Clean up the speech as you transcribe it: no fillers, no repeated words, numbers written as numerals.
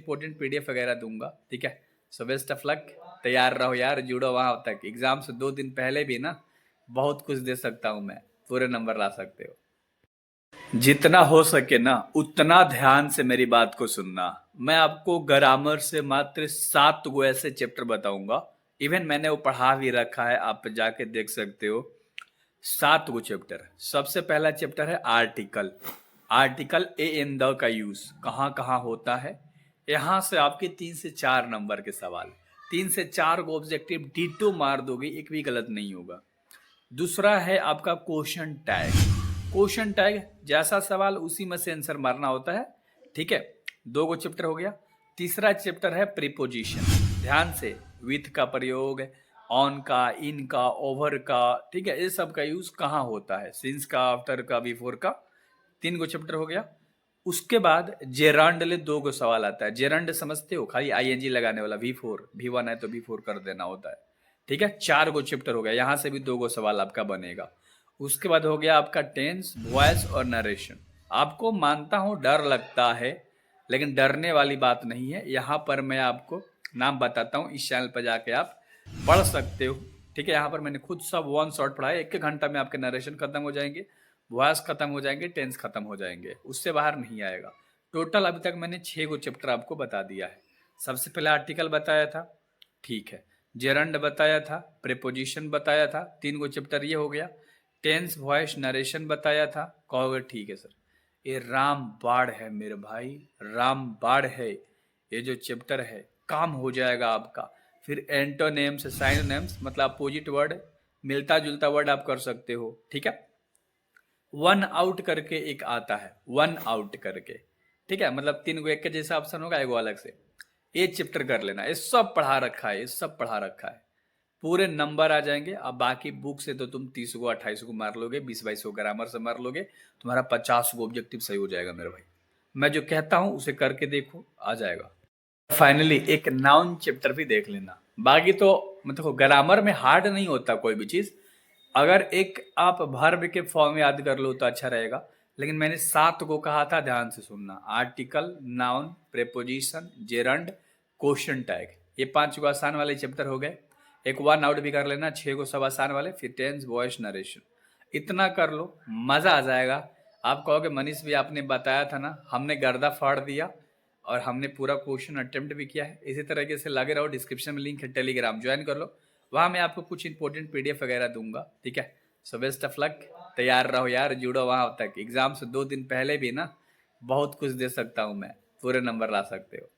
Important PDF वगैरह दूंगा, ठीक है। सो बेस्ट ऑफ लक, तैयार रहो यार, जुड़ो वहां तक। एग्जाम से 2 दिन पहले भी ना बहुत कुछ दे सकता हूं मैं, पूरे नंबर ला सकते हो। जितना हो सके ना उतना ध्यान से मेरी बात को सुनना। मैं आपको ग्रामर से मात्र 7 गो ऐसे चैप्टर बताऊंगा, इवन मैंने वो पढ़ा भी रखा है, आप जाके देख सकते हो। 7 गो चैप्टर। सबसे पहला चैप्टर है article. Article a in the का यूज कहाँ कहाँ होता है। यहाँ से आपके 3 से 4 नंबर के सवाल, 3 से 4 गो ऑब्जेक्टिव डीटो मार दोगे, एक भी गलत नहीं होगा। दूसरा है आपका क्वेश्चन टैग। क्वेश्चन टैग जैसा सवाल उसी में से आंसर मारना होता है, ठीक है। 2 गो चैप्टर हो गया। तीसरा चैप्टर है प्रीपोजिशन। ध्यान से, विथ का प्रयोग, ऑन का, इन का, ओवर का, ठीक है, ये सब का यूज कहाँ होता है, सिंस का, आफ्टर का, बिफोर का। 3 गो चैप्टर हो गया। उसके बाद जेरांड ले 2 गो सवाल आता है। जेरांड समझते हो, खाली आईएनजी लगाने वाला, V4 V1 है तो V4 कर देना होता है, ठीक है। 4 गो चैप्टर हो गया, यहां से भी 2 गो सवाल आपका बनेगा। उसके बाद हो गया आपका टेंस, वॉइस और नरेशन। आपको मानता हूं डर लगता है, लेकिन डरने वाली बात नहीं है। यहाँ पर मैं आपको नाम बताता हूँ, इस चैनल पर जाके आप पढ़ सकते हो, ठीक है। यहाँ पर मैंने खुद सब 1 शॉट पढ़ा है। 1 घंटा में आपके नरेशन खत्म हो जाएंगे, वॉइस खत्म हो जाएंगे, टेंस खत्म हो जाएंगे, उससे बाहर नहीं आएगा। टोटल अभी तक मैंने 6 गो चैप्टर आपको बता दिया है। सबसे पहले आर्टिकल बताया था, ठीक है। जेरंड बताया था, प्रीपोजिशन बताया था, 3 गो चैप्टर ये हो गया। टेंस, वॉइस, नरेशन बताया था। कहोगे ठीक है सर, ये रामबाण है मेरे भाई, रामबाण है। ये जो चैप्टर है काम हो जाएगा आपका। फिर एंटोनेम्स, साइनोनेम्स मतलब अपोजिट वर्ड, मिलता जुलता वर्ड आप कर सकते हो, ठीक है। वन आउट करके एक आता है, वन आउट करके, ठीक है, मतलब 3 गो एक के जैसा ऑप्शन होगा, एगो अलग से। ये चैप्टर कर लेना, ये सब पढ़ा रखा है, ये सब पढ़ा रखा है, पूरे नंबर आ जाएंगे। अब बाकी बुक से तो तुम 30 गो 28 गो मार लोगे, 20-22 गो ग्रामर से मार लोगे, तुम्हारा 50 गो ऑब्जेक्टिव सही हो जाएगा मेरे भाई। मैं जो कहता हूं उसे करके देखो, आ जाएगा। फाइनली एक नाउन चैप्टर भी देख लेना। बाकी तो मतलब ग्रामर में हार्ड नहीं होता कोई भी चीज, अगर एक आप वर्ब के फॉर्म में याद कर लो तो अच्छा रहेगा। लेकिन मैंने 7 को कहा था, ध्यान से सुनना। Article, noun, preposition, gerund, question tag, ये 5 गो आसान वाले चैप्टर हो गए। एक 1 आउट भी कर लेना, 6 गो सब आसान वाले, फिर टेंस, वॉइस, नरेशन, इतना कर लो, मजा आ जाएगा। आप कहोगे मनीष भी आपने बताया था ना, हमने गर्दा फाड़ दिया और हमने पूरा क्वेश्चन अटेम्प्ट भी किया है। इसी तरीके से लगे रहो, डिस्क्रिप्शन में लिंक है, टेलीग्राम ज्वाइन कर लो, वहां मैं आपको कुछ इंपॉर्टेंट पीडीएफ वगैरह दूंगा, ठीक है। सो बेस्ट ऑफ लक, तैयार रहो यार, जुड़ो वहां तक। एग्जाम से 2 दिन पहले भी ना बहुत कुछ दे सकता हूं मैं, पूरे नंबर ला सकते हो।